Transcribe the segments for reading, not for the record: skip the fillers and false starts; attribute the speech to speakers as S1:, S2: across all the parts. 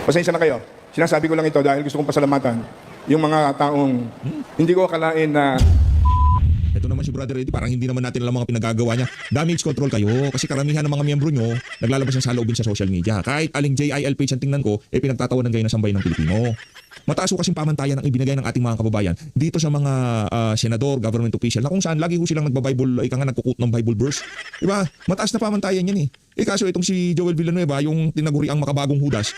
S1: Pasensya na kayo. Sinasabi ko lang ito dahil gusto kong pasalamatan yung mga taong hindi ko akalain na
S2: Ito naman si Brother Eddie, parang hindi naman natin alam mga pinagagawa niya. Damage control kayo kasi karamihan ng mga miyembro nyo naglalabas ng saloobin sa social media. Kahit aling JIL page ang tingnan ko, pinagtatawanan kayo ng sambayan ng Pilipino. Mataas ho kasing pamantayan ang ibinigay ng ating mga kababayan dito sa mga senador, government official na kung saan lagi ho silang nagba-Bible, nagkukut ng Bible verse. Diba? Mataas na pamantayan yan eh. Kaso itong si Joel Villanueva, yung tinaguri ang makabagong hudas,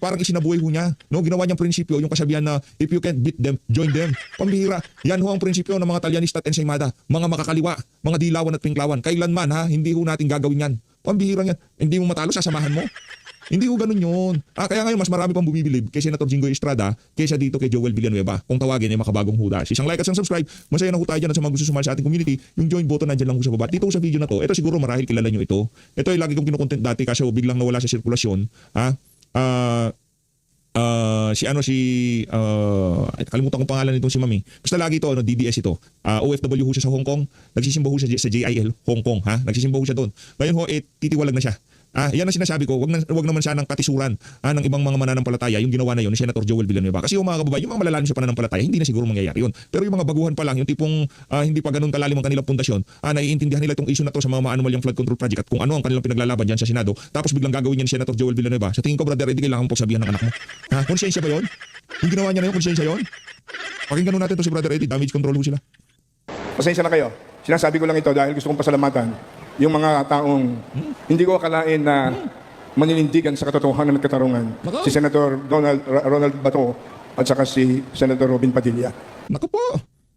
S2: parang isinabuhay ho niya. No? Ginawa niyang prinsipyo, yung kasabihan na if you can't beat them, join them. Pambihira. Yan ho ang prinsipyo ng mga Talyanista at Ensaymada. Mga makakaliwa, mga dilawan at pinklawan. Kailanman ha, hindi ho natin gagawin yan. Pambihira yan. Hindi mo matalo, sasamahan mo. Hindi ko ganun yun. Kaya ngayon mas marami pang bumibilib kay Senator Jinggoy Estrada kaysa dito kay Joel Villanueva. Kung tawagin ay makabagong hudas. Isang like at isang subscribe. Masaya na ho tayo dyan at sa mga gusto sumali sa ating community. Yung join button nandyan lang ho sa baba. Dito ho sa video na to. Ito siguro marahil kilala nyo ito. Ito ay lagi kong kinukontent dati kasi biglang nawala sa sirkulasyon. Kalimutan kong pangalan nitong si Mami. Basta lagi ito, DDS ito. OFW ho siya sa Hong Kong. Nagsisimba ho siya sa JIL Hong Kong. Nagsisimba ho siya doon. Ngayon ho, titiwalag na siya. Yan ang sinasabi ko, wag naman sana ng katisuran ng ibang mga mananampalataya yung ginawa na yun ni Senator Joel Villanueva. Kasi yung mga kababayan, yung mga malalalim sa pananampalataya, hindi na siguro mangyayari yun. Pero yung mga baguhan pa lang, yung tipong hindi pa ganun kalalim ang kanilang pundasyon, naiintindihan nila itong issue na to sa mga maanumalyang flood control project at kung ano ang kanilang pinaglalaban dyan sa Senado, tapos biglang gagawin yan ni Senator Joel Villanueva. Sa tingin ko, Brother Eddie, kailangan mong pagsabihan ng anak mo. Konsensya ba yun? Yung ginawa niya na yun, konsensya yun? Pakinggan natin to si Brother Eddie, damage control ho sila.
S1: pasensya na kayo. Sinasabi ko lang ito dahil gusto kong pasalamatan yung mga taong hindi ko akalain na maninindigan sa katotohanan at katarungan. Si Senator Ronald Bato at saka si Senator Robin Padilla.
S2: Naku po,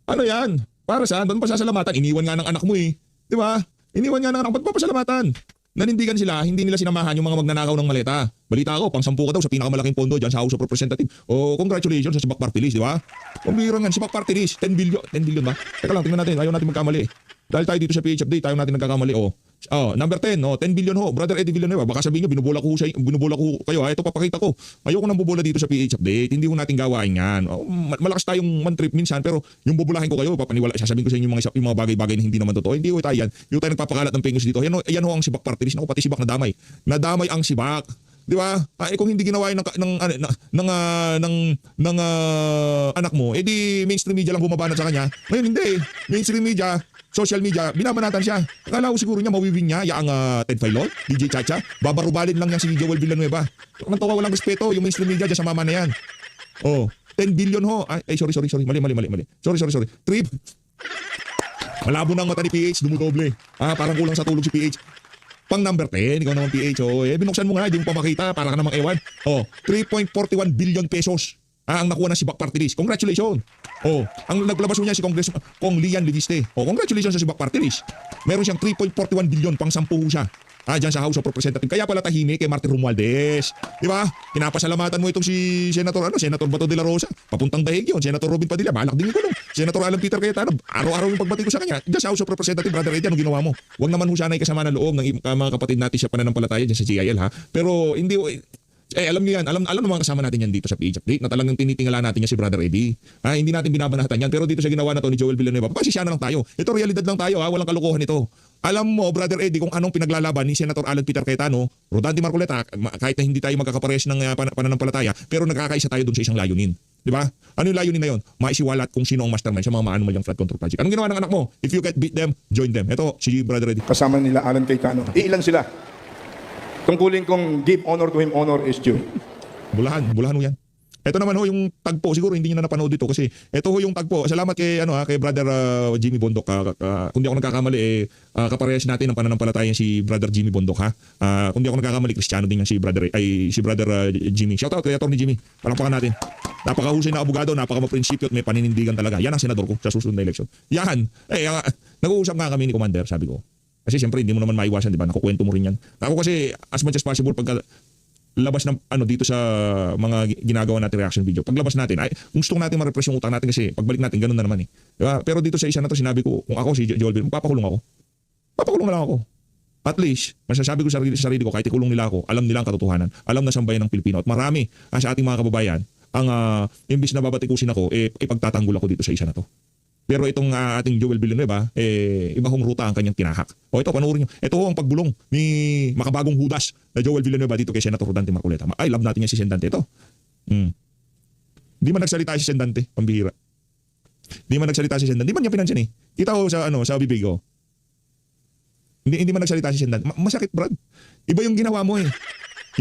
S2: ano yan? Para saan? Ba't pasasalamatan? Iniwan nga ng anak mo eh. Di ba? Iniwan nga ng anak mo. Ba't pa pasalamatan? Nanindigan sila, hindi nila sinamahan yung mga magnanakaw ng maleta. Balita ko, pang 10 ka daw sa pinakamalaking pondo dyan sa House of Representatives. Oh, congratulations sa Sibak Party List, di ba? Pambira nga, Sibak Party List, 10 billion. 10 billion ba? Teka lang, tingnan natin, ayaw natin magkamali. Dahil tayo dito sa PH Update, tayo natin nagkakamali. Number 10, 10 billion ho. Brother Eddie Villanueva, baka sabihin nyo, binubula ko kayo. Ito papakita ko. Ayoko nang bubula dito sa PH Update. Hindi ko natin gawain yan. Malakas tayong man-trip minsan, pero yung bubulahin ko kayo, sasabihin ko sa inyo yung mga bagay-bagay na hindi naman totoo. Hindi ko tayo yan. Yung tayo nagpapakalat ng pengos dito. Yan ho ang Sibak Party List. Naku, pati Sibak nadamay. Nadamay ang Sibak. Di ba? Kung hindi ginawa ng anak mo, di mainstream media lang bumabanat sa kanya. Ngayon hindi. Mainstream media, social media, binabanatan siya. Akala ko siguro niya mawiwin niya ang Ted Filon, DJ Chacha. Babarubalin lang niya si Joel Villanueva. Nang tawa walang respeto yung mainstream media dyan sa mama na yan. 10 billion ho. Sorry. Mali. Sorry. Trip. Malabo na ang mata ni PH, dumudoble. Parang kulang sa tulog si PH. Pang number 10, ikaw naman PH. Binuksan mo nga, hindi mo pa makita, para ka namang ewan. 3.41 billion pesos ang nakuha ng Sibak Party List. Congratulations. Ang naglabas mo niya si Congressman Kong Lian Leviste. Congratulations sa Sibak Party List. Meron siyang 3.41 billion pang 10 siya. Diyan sa House of Representatives. Kaya pala tahimik kay Martin Romualdez. Di ba? Pinapasalamatan mo itong si Senator Bato de la Rosa. Papuntang dahig yun. Senator Robin Padilla, balak din yung kulong. Senator Alan Peter Cayetano, araw-araw yung pagbati ko sa kanya. Diyan sa House of Representatives, Brother Eddie, anong ginawa mo? Huwag naman ho sana ikasama ng loob ng mga kapatid natin sa pananampalataya dyan sa GIL ha. Pero hindi alam niyo yan, alam naman kasama natin yan dito sa PH Update na talagang tinitingala natin yan si Brother Eddie. Hindi natin binabanatan yan, pero dito sa ginawa na to ni Joel Villanueva, pasisya na lang tayo. Ito realidad lang tayo walang kalokohan ito. Alam mo, Brother Eddie, kung anong pinaglalaban ni Senator Alan Peter Cayetano, Rodante Marcoleta, kahit na hindi tayo magkakaparehas ng pananampalataya, pero nagkakaisa tayo dun sa isang layunin. Di ba? Ano yung layunin na yun? Maisiwalat kung sino ang mastermind sa mga maanumalyang flood control project. Anong ginawa ng anak mo? If you can't beat them, join them. Ito, si Brother Eddie.
S1: Kasama nila Alan Cayetano. Ilan sila? Tungkulin kong give honor to him, honor is due.
S2: Bulahan mo yan. Ito naman ho yung tagpo, siguro hindi niyo na napanood dito kasi ito ho yung tagpo. Salamat kay kay Brother Jimmy Bondok. Kung di ako nagkakamali kaparehas natin ang pananampalataya si Brother Jimmy Bondok ha. Kung di ako nagkakamali Kristiyano din yan si Brother Jimmy. Shout out kay Atty. Jimmy. Palakpakan natin. Napakahusay na abogado, napakamaprinsipyo at may paninindigan talaga. Yan ang senador ko sa susunod na eleksyon. Yan. Nag-uusap nga kami ni Commander, sabi ko. Kasi siyempre hindi mo naman maiwasan, di ba? Nakukwento mo rin yan. Ako kasi as much as possible pagka labas ng dito sa mga ginagawa natin reaction video. Paglabas natin, gusto natin ma-repress yung utang natin kasi pagbalik natin ganun na naman eh. Diba? Pero dito sa isa na to sinabi ko, kung ako si Joel, papakulong ako. Papakulong na lang ako. At least, masasabi ko sa sarili ko, kahit ikulong nila ako, alam nila ang katotohanan. Alam na sambayan ng Pilipino. At marami sa ating mga kababayan, ang imbis na babatikusin ako, ipagtatanggol ako dito sa isa na to. Pero itong ating Joel Villanueva, iba hong ruta ang kanyang tinahak. O ito, panoorin nyo. Ito ho ang pagbulong ni makabagong hudas na Joel Villanueva dito kay Senator Dante Marcoleta. Ay, love natin yan si Sendante. Ito. Di man nagsalita si Sendante, pambihira. Di man nagsalita si Sendante. Di man niya pinansyan eh. Kita ko sa bibig ko. Hindi man nagsalita si Sendante. Masakit, Brad. Iba yung ginawa mo eh.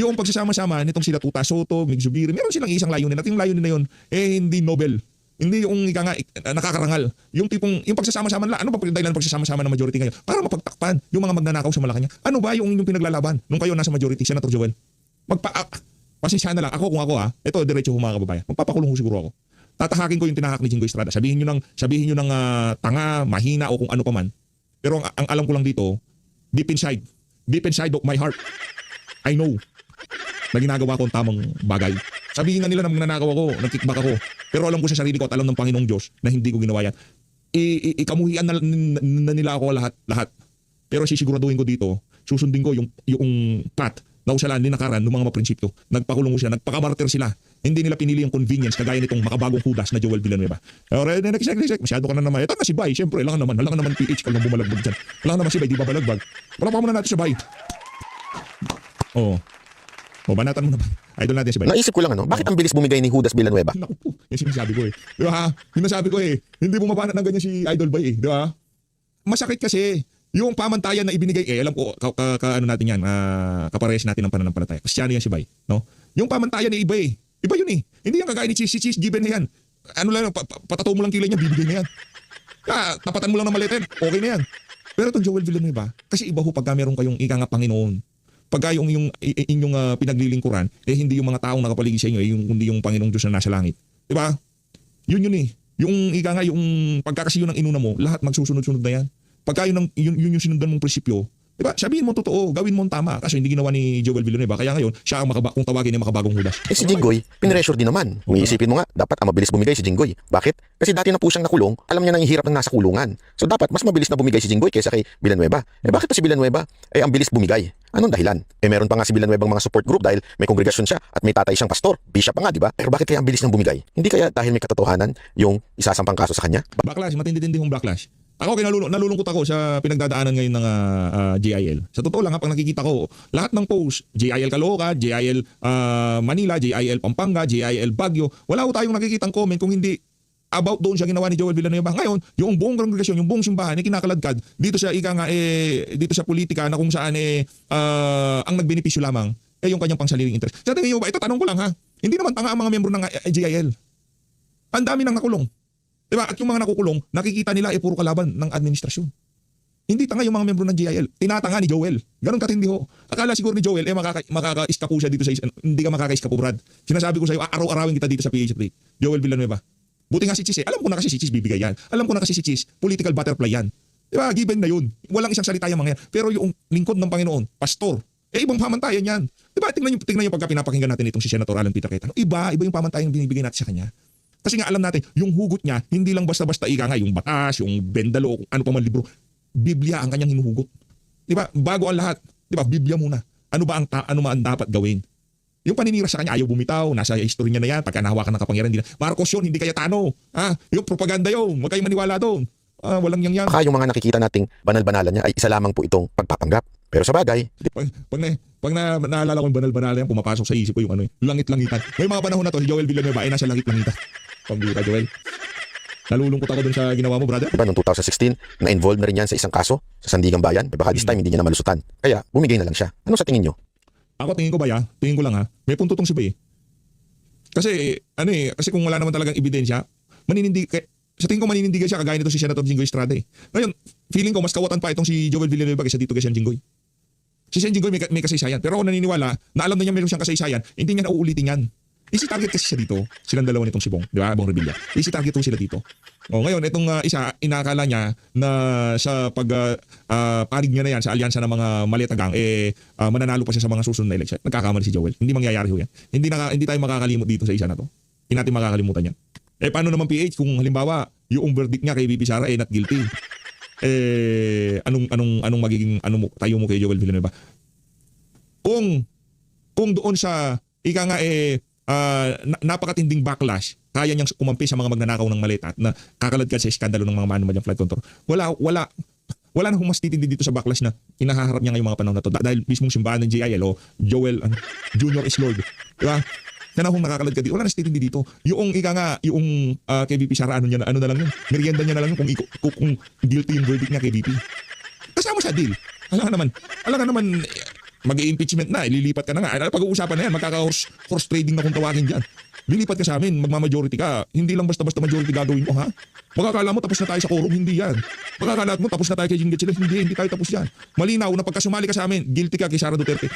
S2: Yung pagsasama-sama nitong sila Tuta Soto, Mig Zubiri, meron silang isang layunin. At yung layunin na yun, hindi Nobel. Hindi yung nakakarangal. Yung tipong, yung pagsasama-sama nila, ano ba dahilan ng pagsasama-sama ng majority ngayon? Para mapagtakpan yung mga magnanakaw sa Malacanang. Ano ba yung inyong pinaglalaban nung kayo nasa majority, Senator Joel? Pasensya na lang. Kung ako ito diretso ho mga kababayan. Magpapakulong ho siguro ako. Tatahakin ko yung tinahak ni Jinggoy Estrada. Sabihin nyo ng tanga, mahina o kung ano pa man. Pero ang alam ko lang dito, deep inside of my heart, I know na ginagawa ko ang tamang bagay. Sabihin nga nila na magnanakaw ako, nag-kickback ako. Pero alam ko sa sarili ko at alam ng Panginoong Diyos na hindi ko ginawa yan. Ikamuhian na nila ako lahat. Pero sisiguraduhin ko dito, susundin ko yung path na usalan din nakaran ng mga prinsipyo. Nagpakulong ko sila, nagpakamartir sila. Hindi nila pinili yung convenience kagaya nitong makabagong hudas na Joel Villanueva. Masyado ka na naman. Ito na si Bay, siyempre, alangan naman PH ka lang bumalagbag dyan. Alangan naman si Bay, di ba balagbag? Wala pa muna natin si Bay. Oo. Banatan mo naman. Idol natin si Bay.
S3: Naisip ko lang bakit ang bilis bumigay ni Judas Villanueva?
S2: Naku po, yung sinasabi ko eh. Di ba? Sinasabi ko hindi bumabanat ng ganyan si Idol Bay eh. Di ba? Masakit kasi. Yung pamantayan na ibinigay alam ko, ano natin yan, kaparehas natin ng pananampalataya. Kristyano yan si Bay. No? Yung pamantayan ay iba eh. Iba yun eh. Hindi yan kagaya ni si Cheese given na yan. Ano lang, patato mo lang kilay niya, bibigay na yan. Tapatan mo lang ng malitin, okay na yan. Pero itong Joel Villanueva, kasi iba ho pagka meron kayong ika nga Panginoon. Pagka yung inyong pinaglilingkuran, hindi yung mga taong nakapaligid sa inyo, kundi yung Panginoong Diyos na nasa langit. Diba? Yun eh. Yung ika nga, yung pagkakasiyo ng inuna mo, lahat magsusunod-sunod na yan. Pagka yun yung sinundan mong prinsipyo, diba? Sabihin mo totoo, gawin mo tama. Kasi hindi ginawa ni Joel Villanueva. Kaya ngayon, siya ang kung tawagin ay makabagong hudas.
S3: Si Jinggoy, pinressure din naman. Umiisipin mo nga, dapat ang mabilis bumigay si Jinggoy. Bakit? Kasi dati na po siyang nakulong, alam niya nang hirap ng nasa kulungan. So dapat mas mabilis na bumigay si Jinggoy kaysa kay Villanueva. Bakit pa si Villanueva ang bilis bumigay? Anong dahilan? Meron pa nga si Villanueva mga support group dahil may kongregasyon siya at may tatay siyang pastor. Bishop pa nga, di ba? Pero bakit kaya ang bilis nang bumigay? Hindi kaya dahil may katotohanan yung isasampang kaso sa kanya?
S2: Backlash, matindi-tindi yung backlash. Ako, nalulungkot ako sa pinagdadaanan ngayon ng JIL. Sa totoo lang, pag nakikita ko, lahat ng post, JIL Caloocan, JIL Manila, JIL Pampanga, JIL Baguio, wala ko tayong nakikitang comment kung hindi about doon siya ginawa ni Joel Villanueva. Ngayon, yung buong kongregasyon, yung buong simbahan, kinakaladkad dito sa dito sa politika na kung saan ang nagbenepisyo lamang yung kanyang pangsariling interest. Sa tingin niyo ba, ito tanong ko lang ha, hindi naman tanga ang mga miyembro ng JIL. Ang dami nang nakulong. Diba? At yung mga nakukulong, nakikita nila puro kalaban ng administrasyon. Hindi tanga yung mga miyembro ng JIL. Tinatanga ni Joel. Ganun katindi ho. Akala siguro ni Joel, makaka-iskapo siya dito sa hindi ka makaka-iskapo, Brad. Sinasabi ko sa iyo, araw-arawin kita dito sa PH3. Joel Villanueva. Buti nga si Cheese Alam ko na kasi si Cheese bibigay yan. Alam ko na kasi si Cheese, political butterfly yan. Diba? Given na yun. Walang isang salita yung mga yan. Pero yung lingkod ng Panginoon, pastor, ibang pamantayan yan. Diba? Tingnan nyo pagka pinapakinggan natin itong si Senator Alan Peter Cayetano. Iba yung pamantayan yung binibigay natin sa kanya. Kasi nga alam natin, yung hugot niya, hindi lang basta-basta ika nga, yung batas, yung bendalo, ano pa man libro. Biblia ang kanyang hinuhugot. Di ba? Bago ang lahat. Di ba? Biblia muna. Ano ba ang dapat gawin? Yung paninira sa kanya, ayaw bumitaw, nasa history niya na yan, pagka nahawakan ng kapangyarihan, hindi na. Marcos yun, hindi Cayetano. Yung propaganda yun, huwag kayong maniwala doon. Walang yang.
S3: Baka yung mga nakikita nating banal-banalan niya ay isa lamang po itong pagpapanggap. Pero sa bagay,
S2: pag naalala ko yung banal-banal yan, pumapasok sa isip ko yung langit-langitan. May mga panahon na to, si Joel Villanueva ay nasa langit-langitan. Pambira, Joel. Nalulungkot ako dun sa ginawa mo, brother.
S3: diba noong 2016, na-involved na rin yan sa isang kaso sa Sandigang Bayan. Baka this time hindi niya na malusutan. Kaya bumigay na lang siya. Ano sa tingin nyo?
S2: Ako tingin ko tingin ko lang may punto tong si Bay. Kasi kasi kung wala naman talagang ebidensya, sa tingin ko maninindigan siya kagaya nito si Senator Jinggoy Estrada eh. Ngayon, feeling ko mas kawatan pa itong si Joel Villanueva kaysa dito kay Sen Jinggoy. Si Sen Jinggoy may kasaysayan, pero ako naniniwala na alam na niya meron siyang kasaysayan, hindi niya nauulitin yan. Easy target kasi siya dito. Silang dalawa nitong si Bong, di ba? Bong Revilla. Easy target po sila dito. Ngayon, itong isa, inakala niya na sa panig niya na yan, sa alyansa ng mga maletagang, mananalo pa siya sa mga susunod na eleksyon. Nagkakamali si Joel. Hindi mangyayari ho yan. Hindi tayo makakalimot dito sa isa na to. Hindi natin makakalimutan yan. Paano naman PH kung halimbawa, yung verdict niya kay VP Sara not guilty? Anong magiging, tayo mo kay Joel Villanueva? Kung doon sa, ika nga napakatinding backlash kaya niyang kumampi sa mga magnanakaw ng maleta at na kakaladkad sa iskandalo ng mga manumalyang flood control. Wala na kung mas titindi dito sa backlash na inahaharap niya ngayong mga panahon na to dahil mismong simbahan ng JIL o Joel Junior is Lord. Diba? Na kung nakakaladkad dito, wala na titindi dito. Yung ika nga, yung kay VP Sara, ano na lang yun. Merienda niya na lang yun kung guilty yung verdict niya kay VP. Kasama sa deal. Alam ka naman, mag-i-impeachment na, ililipat ka na nga. Pag-uusapan na yan, magkaka-horse trading na kung tawagin dyan. Lilipat ka sa amin, magmamajority ka. Hindi lang basta-basta majority gagawin mo, ha? Magkakala mo tapos na tayo sa quorum, hindi yan. Magkakala mo tapos na tayo kay Jingle Chile, hindi tayo tapos yan. Malinaw na pagka sumali ka sa amin, guilty ka kay Sara Duterte.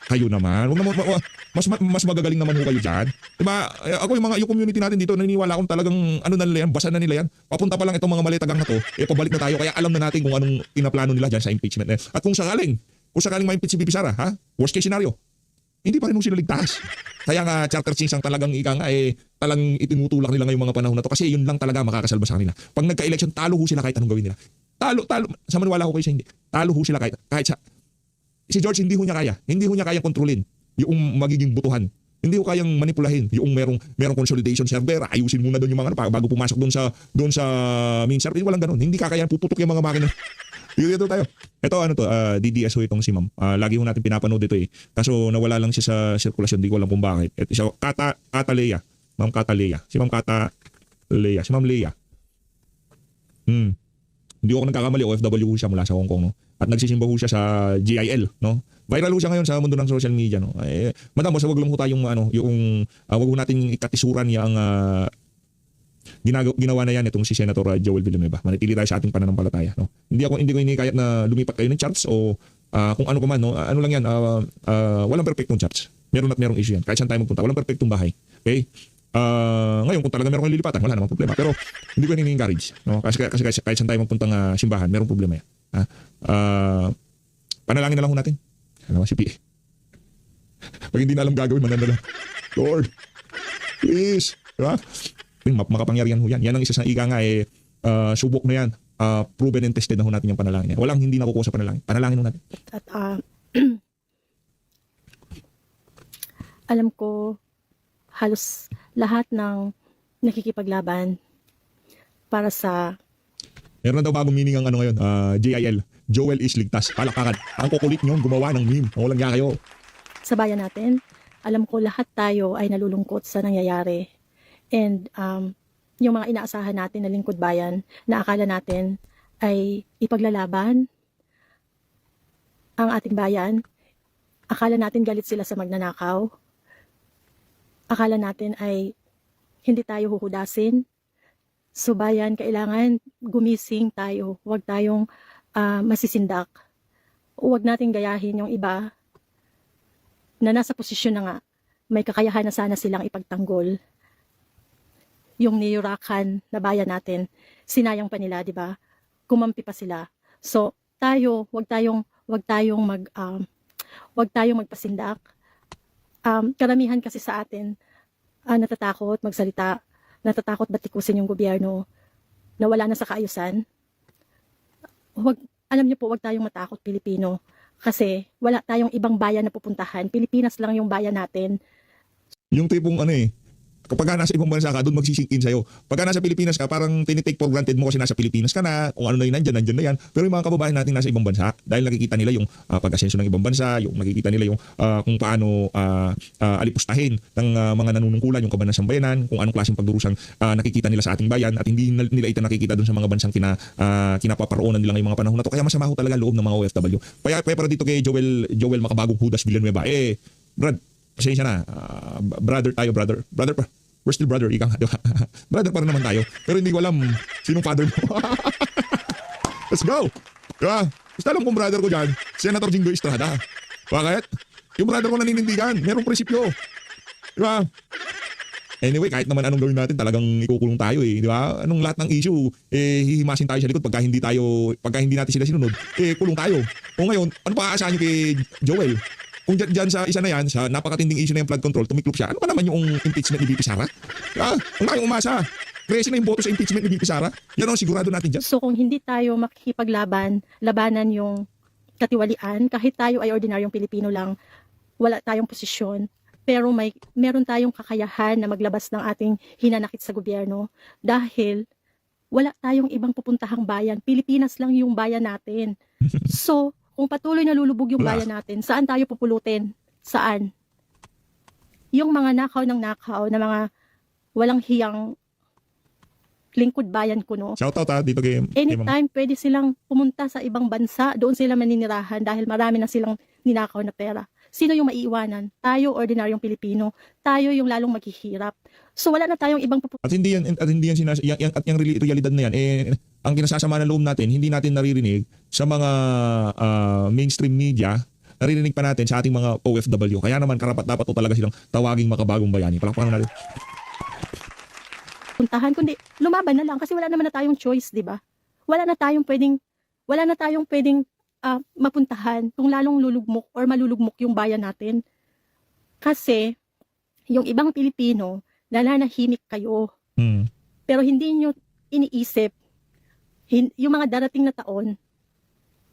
S2: Kayo naman, mas magagaling naman ho kayo dyan. Diba, ako yung community natin dito, naniniwala akong talagang ano na nila yan, basa na nila yan. Papunta pa lang itong mga maletagang na to, pabalik na tayo, kaya alam na natin kung anong pinaplano nila dyan sa impeachment. At kung sakaling ma-impeach si VP Sara, ha? Worst case scenario, hindi pa rin sila ligtas. Kaya nga charter change ang talagang talagang itinutulak nila ngayong mga panahon na to kasi yun lang talaga makakasalba sa kanila. Pag nagka-election, talo ho sila kahit anong gawin nila. Talo. Sa maniwala ko kayo sa hindi. Talo ho sila kahit sa... Si George hindi ho niya kaya. Hindi ho niya kayang kontrolin yung magiging butuhan. Hindi ho kayang manipulahin yung merong consolidation server, ayusin muna doon yung mga bago pumasok doon sa main server. Walang ganun. Hindi kakayan, puputok yung mga makina. Dito tayo. Ito DDS ho itong si Ma'am. Lagi ho natin pinapanood ito eh. Kaso nawala lang siya sa sirkulasyon, di ko alam kung bakit. Ito siya, Kata Leia. Ma'am Kata Leia. Si Ma'am Kata Leia. Si Ma'am Leia. Hindi ako nagkakamali, OFW ho siya mula sa Hong Kong, no? At nagsisimba ho siya sa GIL, no? Viral ho siya ngayon sa mundo ng social media, no? Madam, basta wag lang ho tayong wag ho nating ikatisuran yung ginawa na yan itong si Senator Joel Villanueva. Manatili tayo sa ating pananampalataya, no? Hindi ko inikayat na lumipat kayo ng charts o kung ano man, no? Ano lang yan, walang perfectong charts. Meron at merong issue yan. Kahit saan tayo magpunta, walang perfectong bahay. Okay? Ngayon kung talaga meron kang lilipatan, wala namang problema. Pero hindi ko ini-encourage, no? Kasi kahit saan tayo magpuntang simbahan, merong problema yan. Panalangin na lang ho natin. Alam mo si P. Pag hindi na alam gagawin, mananda lang. Lord, please. Diba? Makapangyarihan ho yan. Yan ang isa sa ika nga subok na yan. Proven and tested na ho natin yung panalangin. Walang hindi nakukuha sa panalangin. Panalangin ho natin.
S4: At alam ko halos lahat ng nakikipaglaban para sa
S2: Meron na daw bagong meaning ang ngayon, JIL. Joel is ligtas. Palakakan. Ang kukulit nyo, gumawa ng meme. Walang niya kayo.
S4: sa bayan natin. Alam ko lahat tayo ay nalulungkot sa nangyayari. And yung mga inaasahan natin na lingkod bayan na akala natin ay ipaglalaban ang ating bayan. Akala natin galit sila sa magnanakaw. Akala natin ay hindi tayo huhudasin. So bayan, kailangan gumising tayo. Huwag tayong masisindak. Huwag nating gayahin yung iba na nasa posisyon na nga. May kakayahan na sana silang ipagtanggol. Yung niyurakan na bayan natin, sinayang pa nila, di ba? Kumampi pa sila. So tayo, huwag tayong magpasindak. Karamihan kasi sa atin natatakot magsalita, natatakot batikusin yung gobyerno na wala na sa kaayusan. Alam niyo po, huwag tayong matakot Pilipino kasi wala tayong ibang bayan na pupuntahan. Pilipinas lang yung bayan natin.
S2: Yung tipong kapag nasa ibang bansa ka, doon magsisink in sa'yo. Pagka nasa Pilipinas ka, parang tinitake for granted mo kasi nasa Pilipinas ka na, kung ano na yun, nandyan na yan. Pero yung mga kababayan natin nasa ibang bansa, dahil nakikita nila yung pag-asenso ng ibang bansa, yung nakikita nila yung kung paano alipustahin ng mga nanunungkulan, yung kabanan ng bayanan, kung anong klaseng pagdurusang nakikita nila sa ating bayan, at hindi nila ito nakikita doon sa mga bansang kinapaparoonan nila ngayong mga panahon na to. Kaya masama ho talaga loob ng mga OFW. Kaya para dito kay Joel Makabagong Judas Villanueva, Brad, pasensya na. Brother tayo, brother. We're still brother, ika nga, di ba? Brother pa rin naman tayo. Pero hindi ko alam sinong father mo. Let's go! Diba? Basta alam kong brother ko dyan, Senator Jinggoy Estrada. Bakit? Yung brother ko naninindigan, merong prinsipyo. Diba? Anyway, kahit naman anong gawin natin, talagang ikukulong tayo eh. Di ba? Anong lahat ng issue, hihimasin tayo sa likod pagka hindi natin sila sinunod, kulong tayo. O ngayon, ano pa aasahan nyo kay Joel? Kung dyan sa isa na yan, sa napakatinding issue na yung flood control, tumiklop siya, ano pa naman yung impeachment ni VP Sara? Ang tayong umasa. Crazy na yung boto sa impeachment ni VP Sara. Yan ang sigurado natin dyan.
S4: So kung hindi tayo labanan yung katiwalian, kahit tayo ay ordinaryong Pilipino lang, wala tayong posisyon, pero meron tayong kakayahan na maglabas ng ating hinanakit sa gobyerno dahil wala tayong ibang pupuntahang bayan. Pilipinas lang yung bayan natin. So, kung patuloy na lulubog yung
S2: Wala.
S4: bayan natin, saan tayo pupulutin? Saan? Yung mga nakaw ng nakaw na mga walang hiyang lingkod bayan kuno.
S2: Shoutout dito kay Ma'am.
S4: Anytime pwede silang pumunta sa ibang bansa, doon sila maninirahan dahil marami na silang ninakaw na pera. Sino yung maiiwanan? Tayo, ordinaryong Pilipino. Tayo yung lalong maghihirap. So wala na tayong ibang
S2: At hindi yan yung realidad na yan ang kinasasama ng loob natin, hindi natin naririnig sa mga mainstream media, naririnig pa natin sa ating mga OFW. Kaya naman karapat dapat po talaga silang tawaging makabagong bayani. Palakpakan natin.
S4: pupuntahan, kundi lumaban na lang kasi wala naman na tayong choice, di ba? Wala na tayong pwedeng mapuntahan kung lalong lulugmok or malulugmok yung bayan natin. Kasi yung ibang Pilipino, nananahimik kayo.
S2: Hmm.
S4: Pero hindi nyo iniisip yung mga darating na taon,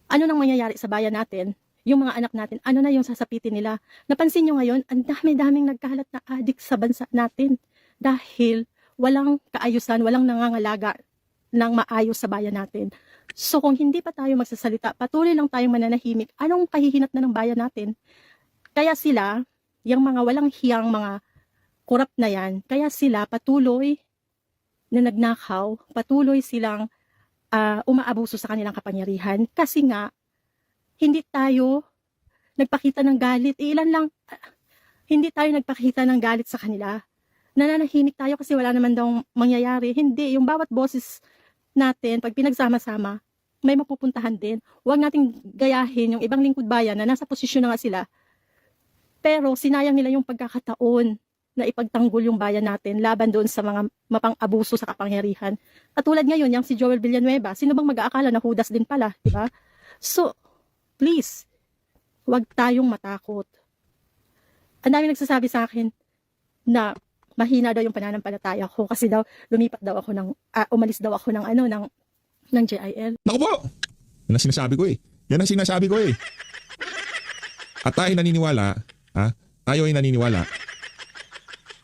S4: ano nang mangyayari sa bayan natin, yung mga anak natin, ano na yung sasapitin nila. Napansin nyo ngayon, ang dami-daming nagkalat na adik sa bansa natin dahil walang kaayusan, walang nangangalaga ng maayos sa bayan natin. So kung hindi pa tayo magsasalita, patuloy lang tayong mananahimik, anong kahihinat na ng bayan natin? Kaya sila, yung mga walang hiyang mga korap na yan, kaya sila patuloy na nagnakaw, patuloy silang umaabuso sa kanilang kapangyarihan kasi nga hindi tayo nagpakita ng galit. Hindi tayo nagpakita ng galit sa kanila. Nananahimik tayo kasi wala naman daw mangyayari. Hindi, yung bawat boses natin, pag pinagsama-sama, may mapupuntahan din. Huwag nating gayahin yung ibang lingkod bayan na nasa posisyon na nga sila. Pero sinayang nila yung pagkakataon na ipagtanggol yung bayan natin laban doon sa mga mapang-abuso sa kapangyarihan. Katulad ngayon, yung si Joel Villanueva, sino bang mag-aakala na Judas din pala, di ba? So, please, huwag tayong matakot. Ang dami nagsasabi sa akin na mahina daw yung pananampalataya ko kasi daw umalis daw ako ng JIL.
S2: Naku po! Yan ang sinasabi ko eh. Yan ang sinasabi ko eh. At tayo naniniwala, tayo ay naniniwala,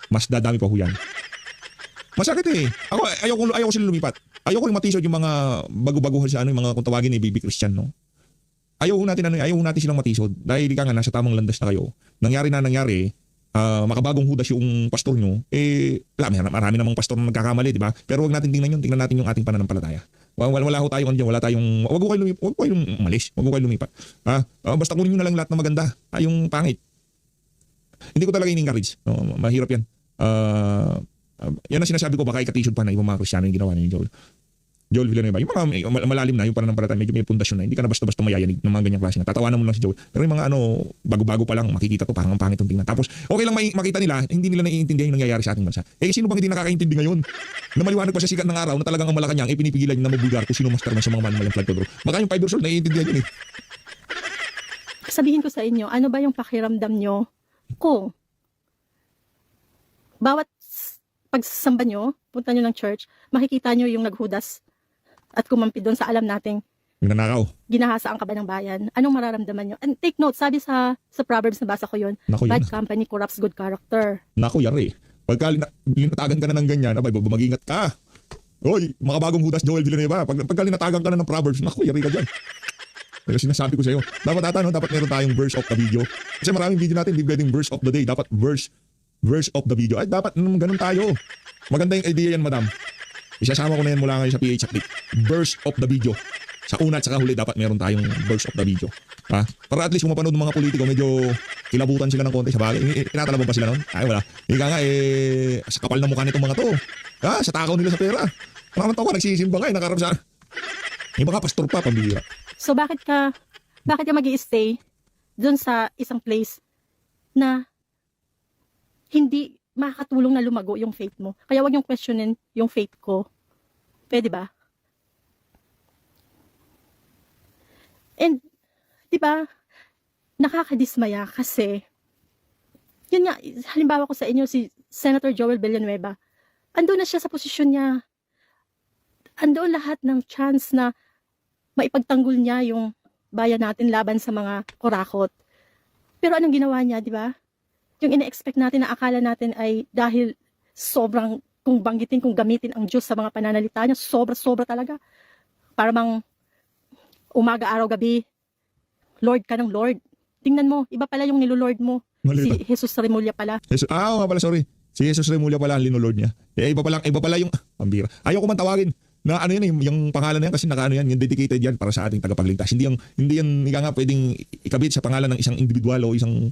S2: mas dadami pa ho yan. Masakit eh. Ayoko sila lumipat. Ayoko yung matisod yung mga bago-baguhan sa yung mga kung tawagin ni Bibi Christian, no? Ayaw natin silang matisod dahil ka nga nasa tamang landas na kayo. Nangyari, makabagong Judas yung pastor nyo, marami namang pastor na nagkakamali, di ba? Pero wag natin tingnan yun, tingnan natin yung ating pananampalataya. Wala ho tayo kandiyan, wag ho kayo umalis, wag ho kayo lumipat. Basta kunin nyo na lang lahat na maganda, yung pangit. Hindi ko talaga in-encourage, no? Mahirap yan. Yan ang sinasabi ko, baka ikatisod pa na ibang mga Kristiyano yung ginawa ni Joel Villanueva. Yung mga malalim na, yung pananampalataya, medyo may pundasyon na, hindi ka na basta-basta mayayanig ng mga ganyang klase na. Tatawanan mo lang si Joel. Pero yung mga bago-bago pa lang, makikita to, parang ang pangit yung tingnan. Tapos, okay lang makita nila, hindi nila naiintindihan yung nangyayari sa ating bansa. Sino bang hindi nakakaintindi ngayon? Na maliwanag pa sa sikat ng araw na talagang ang Malacanang pinipigilan na mabulgar kung sino mastermind sa mga manumalang flag control. Baka yung 5 years old, naiintindihan yun eh.
S4: Sabihin ko sa inyo, ano ba yung pakiramdam nyo kung bawat pagsasamba nyo, punta nyo ng church, makikita nyo yung naghudas at kumampi doon sa alam nating
S2: Yung nanakaw.
S4: ginahasaan ka ba ng bayan? Anong mararamdaman nyo? And take note, sabi sa Proverbs, nabasa ko yun,
S2: Naku,
S4: bad
S2: yun.
S4: company corrupts good character.
S2: Naku, yari. Pagka linatagan ka na ng ganyan, mag-ingat ka. Hoy, makabagong Judas Joel Villanueva. Pagka linatagan ka na ng Proverbs, naku, yari ka dyan. Pero sinasabi ko sa iyo, dapat meron tayong verse of the video. Kasi maraming video natin, hindi pwedeng verse of the day. Dapat verse of the video. Ay, dapat ganun tayo. Maganda yung idea yan, madam. Isasama ko na yan mula ngayon sa PH Update. Verse of the video. Sa una at sa huli, dapat meron tayong verse of the video. Para at least kung mapanood ng mga politiko, medyo kilabutan sila ng konti. Sa bagay, tinatalabog pa sila nun? Ay, wala. Ika nga, sa kapal ng mukha nitong mga to. Sa takaw nila sa pera. Maraming tao ka, nagsisimba nga, nakarap sa... Yung mga pastor pa, pambihira.
S4: So bakit ka mag-i-stay doon sa isang place na hindi makakatulong na lumago yung faith mo? Kaya wag yung questionin yung faith ko. Pwede ba? And, di ba, nakakadismaya kasi, yun nga, halimbawa ko sa inyo si Senator Joel Villanueva, andun na siya sa posisyon niya. Andun lahat ng chance na maipagtanggol niya yung bayan natin laban sa mga kurakot. Pero anong ginawa niya, di ba? yung ina-expect natin na akala natin ay dahil sobrang, kung banggitin, kung gamitin ang Diyos sa mga pananalita niya, sobra-sobra talaga. Para mang umaga, araw, gabi, Lord ka ng Lord. Tingnan mo, iba pala yung nilolord mo.
S2: Mali
S4: Si Jesus Remulla pala.
S2: Oo nga pala, sorry. Si Jesus Remulla pala ang linulord niya. Iba pala yung, pambira. Ayaw ko man tawagin na ano yan, yung pangalan na yan kasi nakaano yan, yung dedicated yan para sa ating tagapagligtas. Hindi yan, ika nga pwedeng ikabit sa pangalan ng isang individual o isang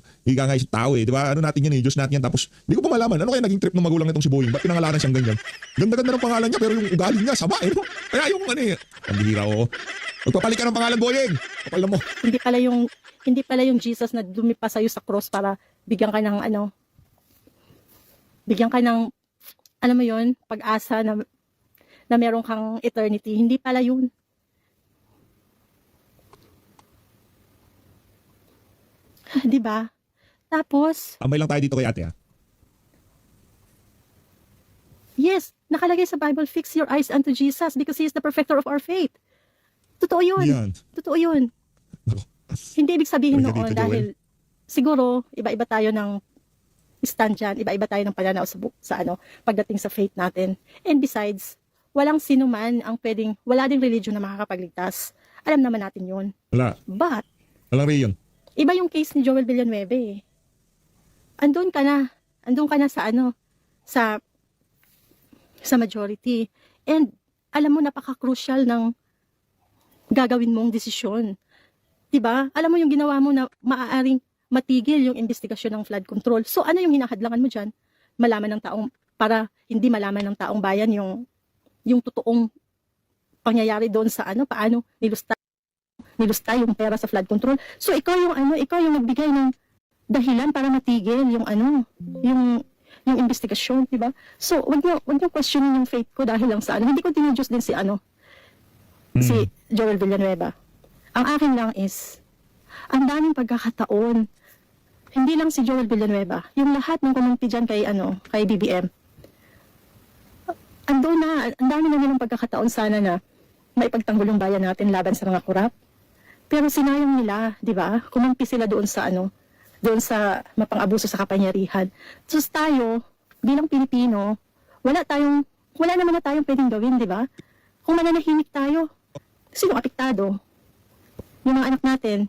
S2: tao di ba? Ano natin yan Diyos natin yan. Tapos, hindi ko pa malaman, ano kaya naging trip ng magulang nitong si Boying? Ba't pinangalanan siyang ganyan? Ganda-ganda ng pangalan niya, pero yung ugali niya, sama no? Kaya yung pambira magpapalit ka ng pangalan, Boying! Kapal na mo.
S4: Hindi pala yung Jesus na dumipa sa'yo sa cross para bigyan ka ng alam mo yun, pag-asa na meron kang eternity. Hindi pala yun. Di ba? Tapos,
S2: Tambay lang tayo dito kay ate
S4: yes, nakalagay sa Bible, fix your eyes unto Jesus because He is the perfecter of our faith. Totoo yun.
S2: Yan.
S4: Totoo yun.
S2: Nako.
S4: Hindi ibig sabihin
S2: Talaga
S4: noon
S2: dito,
S4: dahil siguro iba-iba tayo ng stand dyan, iba-iba tayo ng pananaw sa pagdating sa faith natin. And besides, walang sino man ang pwedeng, wala ding religion na makakapagligtas. Alam naman natin yun.
S2: Wala.
S4: But,
S2: Walang reyon.
S4: iba yung case ni Joel Villanueva eh. Andun ka na sa majority. And alam mo, napaka-crucial ng gagawin mong desisyon. Diba? Alam mo yung ginawa mo na maaaring matigil yung investigasyon ng flood control. So ano yung hinahadlangan mo dyan? Para hindi malaman ng taong bayan yung totoong pangyayari doon sa paano nilusta yung pera sa flood control. So ikaw yung nagbigay ng dahilan para matigil yung investigasyon, di ba? So wag niyo questionin yung faith ko dahil lang sa hindi ko dinudiyos din si Joel Villanueva. Ang akin lang is ang daming pagkakataon. Hindi lang si Joel Villanueva, yung lahat ng kumumpi dyan kay BBM. Ang dami na nilang pagkakataon sana na maipagtanggol yung bayan natin laban sa mga kurap. Pero sinayang nila, di ba? Kumumpi sila doon sa mapang-abuso sa kapangyarihan. So tayo, bilang Pilipino, wala naman na tayong pwedeng gawin, di ba? Kung mananahimik tayo, sino apektado? Yung mga anak natin,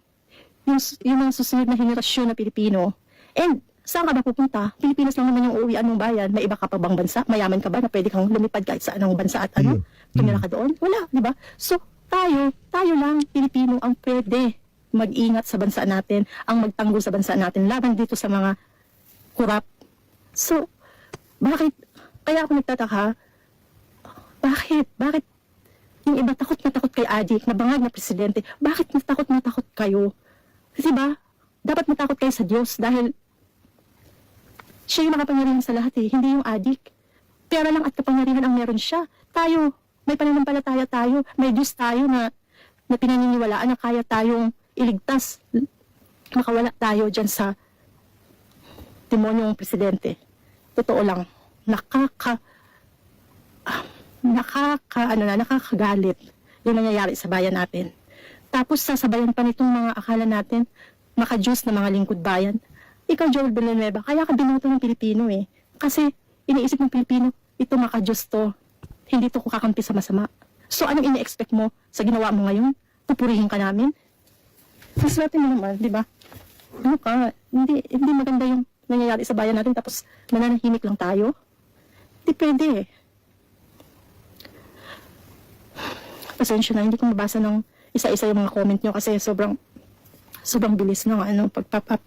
S4: yung mga susunod na henerasyon na Pilipino. And saan ka ba pupunta? Pilipinas lang naman yung uuwian mong bayan. May iba ka pa bang bansa? Mayaman ka ba na pwede kang lumipad kahit sa anong bansa at tumira ka doon? Wala, di ba? So tayo lang, Pilipino, ang pwede mag-ingat sa bansa natin, ang magtanggol sa bansa natin laban dito sa mga kurap. So, kaya ako nagtataka, bakit yung iba takot na takot kay Adik, nabangag na presidente, bakit natakot na takot kayo? Kasi ba, dapat matakot kayo sa Diyos dahil siya yung makapangyarihan sa lahat hindi yung Adik. Pera lang at kapangyarihan ang meron siya. Tayo, may pananampalataya tayo, may Diyos tayo na pinaniniwalaan na kaya tayong iligtas. Makawala tayo dyan sa demonyong presidente. Totoo lang, nakakagalit yung nangyayari sa bayan natin. Tapos sasabayan pa nitong mga akala natin maka-Diyos na mga lingkod bayan. Ikaw, Joel Villanueva, kaya ka binoto ng Pilipino Kasi iniisip ng Pilipino, ito maka-Diyos to. Hindi to kakampi sa masama. So anong ini-expect mo sa ginawa mo ngayon? Pupurihin ka namin? Maswerte mo naman, di ba? Hindi maganda yung nangyayari sa bayan natin tapos mananahimik lang tayo. Hindi pwede Pasensya na, hindi ko mabasa ng isa-isa yung mga comment nyo kasi sobrang bilis ng pag-pop up.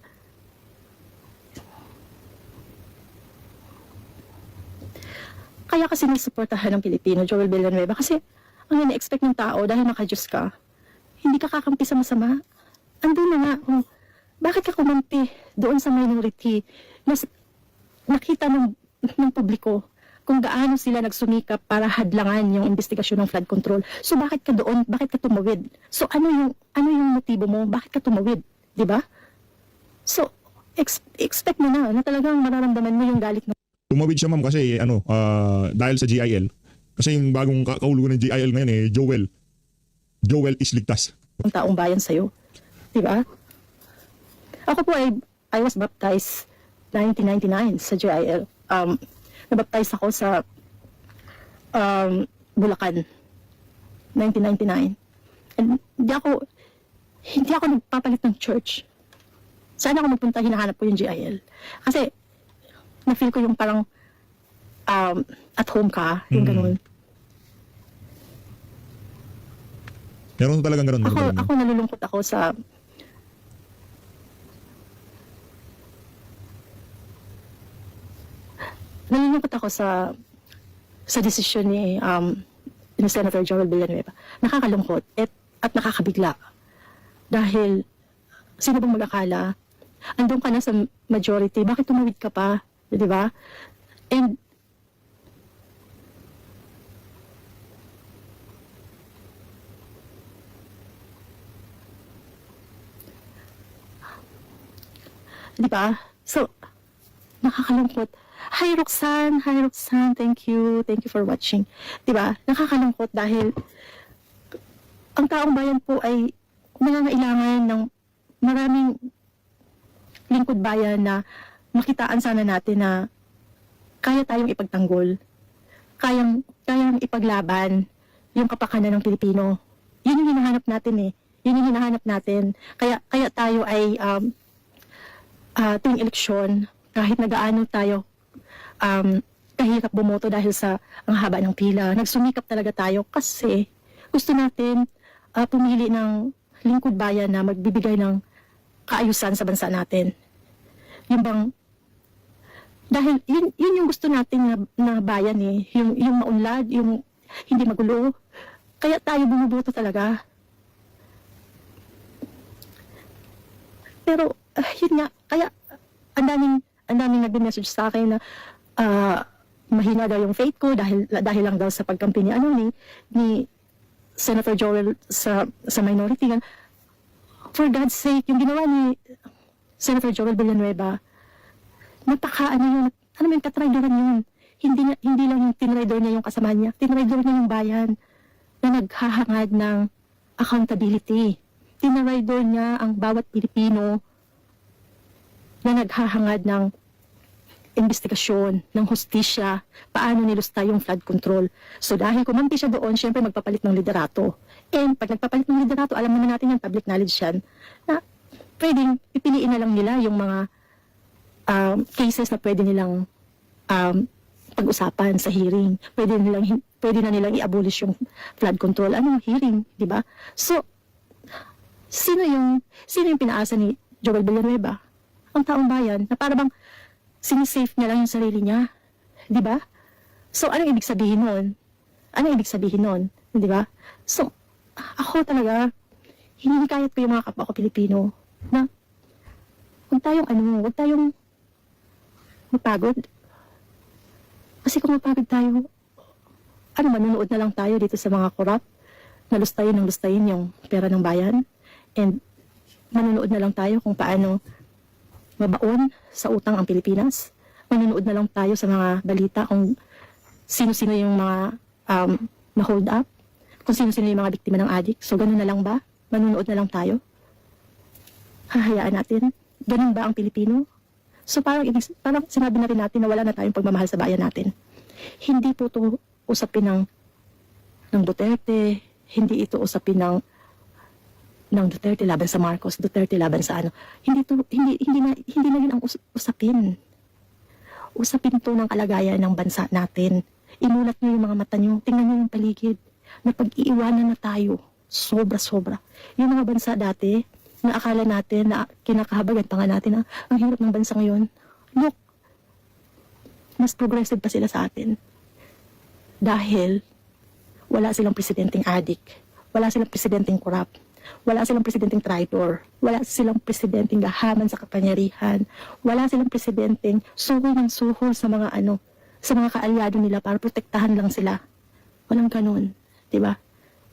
S4: Kaya kasi nasuportahan ng Pilipino, Joel Villanueva, kasi ang ina-expect ng tao dahil naka-Diyos ka, hindi ka kakampi sa masama. Andun na nga, bakit ka kumampi doon sa minority? Mas nakita ng publiko kung gaano sila nagsumikap para hadlangan yung investigasyon ng flood control. So bakit ka doon? Bakit ka tumawid? So ano yung motibo mo? Bakit ka tumawid? 'Di ba? So expect mo na talagang mararamdaman mo yung galit mo.
S2: Tumawid siya ma'am kasi dahil sa GIL. Kasi yung bagong kahulugan ng GIL ngayon Joel is ligtas.
S4: Ang taong bayan sa'yo. Diba? Ako po I was baptized 1999 sa GIL. Nabaptize ako sa Bulacan, 1999. And hindi ako nagpapalit ng church. Saan ako magpunta, hinahanap ko yung GIL. Kasi, na-feel ko yung parang at home ka, yung ganun.
S2: Meron talagang ganun.
S4: Ako nalulungkot ako sa desisyon ni Senator Joel Villanueva. Nakakalungkot at nakakabigla. Dahil sino bang mag-akala? Andun ka na sa majority, bakit tumawid ka pa? Di ba? And di ba? So, nakakalungkot. Hi Roxanne, thank you for watching. Di ba? Nakakalungkot dahil ang taong bayan po ay nangangailangan ng maraming lingkod bayan na makitaan sana natin na kaya tayong ipagtanggol. Kayang ipaglaban yung kapakanan ng Pilipino. Yun yung hinahanap natin eh. Yun yung hinahanap natin. Kaya tayo ay tuwing eleksyon, kahit nagaano tayo, kahirap bumoto dahil sa ang haba ng pila. Nagsumikap talaga tayo kasi gusto natin pumili ng lingkod bayan na magbibigay ng kaayusan sa bansa natin. Yung bang, dahil yun yung gusto natin na bayan eh. Yung maunlad, yung hindi magulo. Kaya tayo bumuboto talaga. Pero, yun nga, kaya ang daming nag-message sa akin na mahina daw yung faith ko dahil lang daw sa pagkampi ni Senator Joel sa minority. For God's sake, yung ginawa ni Senator Joel Villanueva, katraidoran yun. Hindi lang yung tinraidor niya yung kasama niya, tinraidor niya yung bayan na naghahangad ng accountability. Tinraidor niya ang bawat Pilipino na naghahangad ng investigasyon, ng hustisya, paano nilusta yung flood control. So dahil kumanti siya doon, syempre magpapalit ng liderato. And pag nagpapalit ng liderato, alam naman natin yan, public knowledge yan, na pwedeng pipiliin na lang nila yung mga cases na pwede nilang pag-usapan sa hearing. Pwede na nilang i-abolish yung flood control. Anong hearing, di ba? So, sino yung pinaasa ni Joel Villanueva? Ang taong bayan, na para bang sinisafe niya lang yung sarili niya. Di ba? So, anong ibig sabihin nun? Di ba? So, ako talaga, hinihikayat ko yung mga kapwa ko Pilipino na huwag tayong mapagod. Kasi kung mapagod tayo, manunood na lang tayo dito sa mga korap na lustayin yung pera ng bayan. And manunood na lang tayo kung paano mabaon sa utang ang Pilipinas. Manunood na lang tayo sa mga balita kung sino-sino yung mga na-hold up, kung sino-sino yung mga biktima ng addict. So, ganun na lang ba? Manunood na lang tayo? Hahayaan natin? Ganun ba ang Pilipino? So, parang sinabi na rin natin na wala na tayong pagmamahal sa bayan natin. Hindi po ito usapin ng Duterte, hindi ito usapin ng Duterte laban sa Marcos, Duterte laban sa ano. Hindi na yun ang usapin. Usapin to ng kalagayan ng bansa natin. Imulat niyo yung mga mata niyo, tingnan niyo yung paligid. Na pag-iiwanan na tayo, sobra-sobra. Yung mga bansa dati, na akala natin, na kinakahabagan pa nga natin, na ang hirap ng bansa ngayon. Look, mas progressive pa sila sa atin. Dahil, wala silang presidenteng addict. Wala silang presidenteng corrupt. Wala silang presidenteng traitor. Wala silang presidenteng gahaman sa kapangyarihan. Wala silang presidenteng suhol ng suhol sa mga sa mga kaalyado nila para protektahan lang sila. Walang ganun. Diba?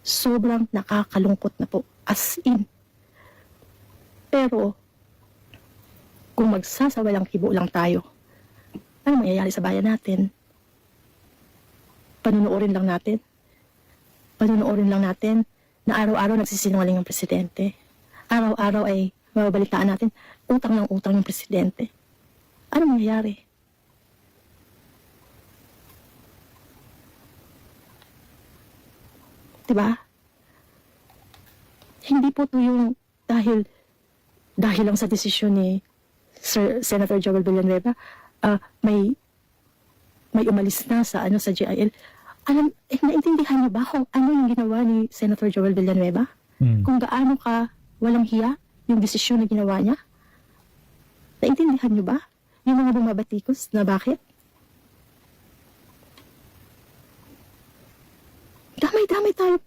S4: Sobrang nakakalungkot na po. As in. Pero, kung magsasawalang kibo lang tayo, ano mangyayari sa bayan natin? Panunuorin lang natin na araw-araw nagsisinungaling ang presidente. Araw-araw ay mababalitaan natin, utang ng utang yung presidente. Ano mangyayari? Diba? Hindi po to yung dahil lang sa desisyon ni Senator Joel Villanueva, may umalis na sa sa GIL. Naintindihan niyo ba kung ano yung ginawa ni Senator Joel Villanueva? Kung gaano ka walang hiya yung desisyon na ginawa niya? Naintindihan niyo ba? Yung mga bumabatikos na bakit? Damay-damay tayo.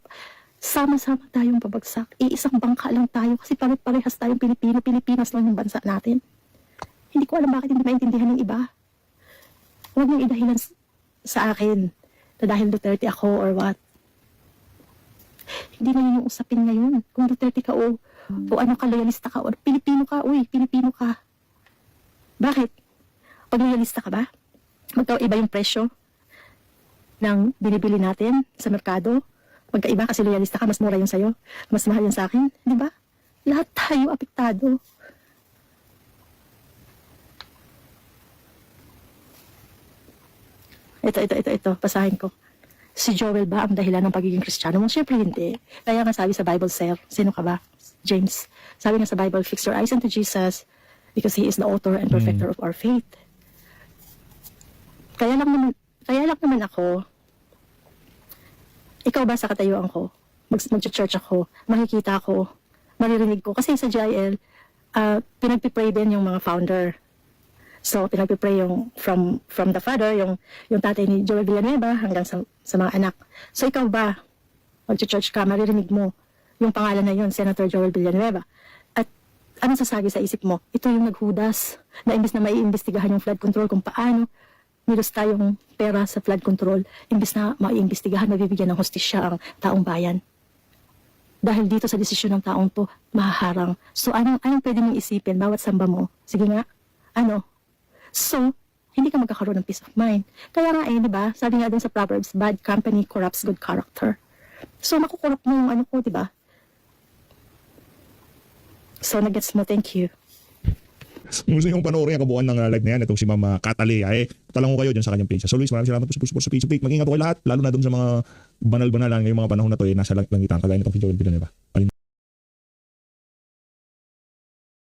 S4: Sama-sama tayong pabagsak. Iisang bangka lang tayo kasi parehas tayong Pilipino. Pilipinas lang yung bansa natin. Hindi ko alam bakit hindi maintindihan ng iba. Huwag niyong idahilan sa akin na dahil Duterte ako or what. Hindi na yun yung usapin ngayon. Kung Duterte ka o ano ka, loyalista ka o Pilipino ka, Pilipino ka. Bakit? Pag loyalista ka ba? Magkaiba yung presyo ng binibili natin sa merkado. Magkaiba kasi loyalista ka, mas mura yung sa'yo. Mas mahal yung sa akin. Di ba? Lahat tayo apektado. Ito. Basahin ko. Si Joel ba ang dahilan ng pagiging Kristiyano mo? Siyempre hindi. Kaya nga sabi sa Bible, sir, sino ka ba? James. Sabi nga sa Bible, fix your eyes unto Jesus because He is the author and perfecter of our faith. Kaya lang naman ako, ikaw ba sa katayuan ko? Mag-church ako, makikita ko, maririnig ko. Kasi sa GIL, pinagpipray din yung mga founder. So, pinagpipray yung from the father, yung tatay ni Joel Villanueva hanggang sa mga anak. So, ikaw ba, mag-church ka, maririnig mo yung pangalan na yun, Senator Joel Villanueva. At anong sasabi sa isip mo? Ito yung naghudas na imbis na maiimbestigahan yung flood control kung paano nilusta yung pera sa flood control, imbis na maiimbestigahan, mabibigyan ng hustisya ang taong bayan. Dahil dito sa desisyon ng taong to, mahaharang. So, anong pwede mong isipin bawat samba mo? Sige nga, ano? So, hindi ka magkakaroon ng peace of mind. Kaya nga di ba? Sabi nga dun sa Proverbs, bad company corrupts good character. So, makukorrupt mo yung ko, di ba? So, nag-gets mo, thank you.
S2: Kung gusto nyo panoorin ang kabuuan ng live na yan, itong si Mama Catalea, talang ko kayo dyan sa kanyang page. So Luis, maraming salamat po sa support sa Facebook. Mag-ingat po kayo lahat, lalo na dun sa mga banal-banalan ngayong mga panahon na to, nasa langitan, kagaya nitong si Joel Villanueva.